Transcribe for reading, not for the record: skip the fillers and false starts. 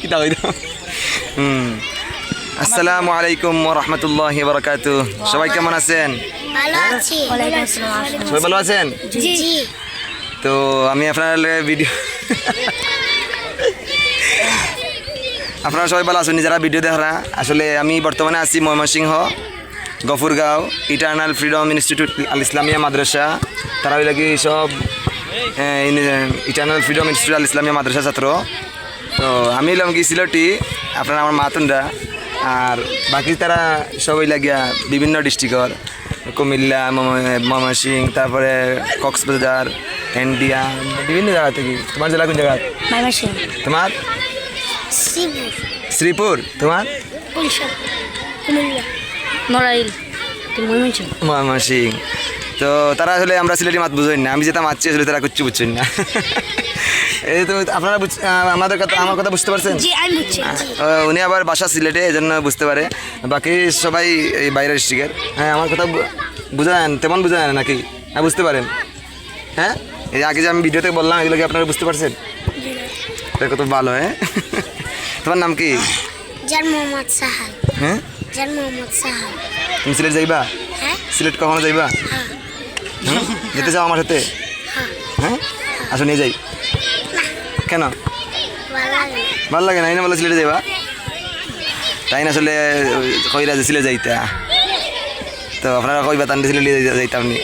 কিতা কইরা আসসালামু আলাইকুম ওয়া রাহমাতুল্লাহি ওয়া বারাকাতুহু। সবাই কেমন আছেন? ভালো আছি। সবাই ভালো আছেন? জি। তো আমি আপনার ভিডিও আপনারা সবাই ভালো আছেন যারা ভিডিও দেখা। আসলে আমি বর্তমানে আছি ময়মনসিংহ গফুরগাঁও ইটার্নাল ফ্রিডম ইনস্টিটিউট আল ইসলামিয়া মাদ্রাসা। তারা ওই লাগি সব ইটার্নাল ফ্রিডম ইনস্টিটিউট আল ইসলামিয়া মাদ্রাসা ছাত্র। তো আমি এলাম কি সিলেটি, আপনারা আমার মাতুনরা, আর বাকি তারা সবাই লাগিয়া বিভিন্ন ডিস্ট্রিক্টর, কুমিল্লা, ময়মনসিং, তারপরে কক্সবাজার, ইন্ডিয়া, বিভিন্ন জায়গা থেকে। তোমার জেলা কোন জায়গা? তোমার শ্রীপুর, শ্রীপুর। তোমার কুমিল্লা, নড়াইল, ময়মনসিং। তো তারা আসলে আমরা সিলেটি মাত বুঝেন না, আমি যেটা মাতছি আসলে তারা কিচ্ছু বুঝছেন না। এই তো আপনারা আমাদের কথা, আমার কথা বুঝতে পারছেন? জি আমি বুঝছি। উনি আবার বাসা সিলেটে, এই জন্য বুঝতে পারে। বাকি সবাই এই বাইরের ডিস্ট্রিক্টের। হ্যাঁ, আমার কথা বুঝান, তেমন বুঝান নাকি? হ্যাঁ, বুঝতে পারেন? হ্যাঁ, এই আগে যে আমি ভিডিওতে বললাম এগুলো কি আপনারা বুঝতে পারছেন? এটা কত ভালো। হ্যাঁ, তোমার নাম কি? জান মোহাম্মদ সাহাল। হ্যাঁ, জান মোহাম্মদ সাহাল। তুমি সিলেট যাইবা? হ্যাঁ সিলেট কখনো যাইবা? হ্যাঁ হুম? যেতে চাও আমার সাথে? হ্যাঁ। হ্যাঁ, আসো নিয়ে যাই। কেন? ভালো লাগে। ভালো লাগে না? এই না বলে সিলেটে যাইবা? তাই না, আসলে কইরা যে সিলেট যাইতা, তো আপনারা কইবা তান্ডে সিলেটে যাইতাম নি।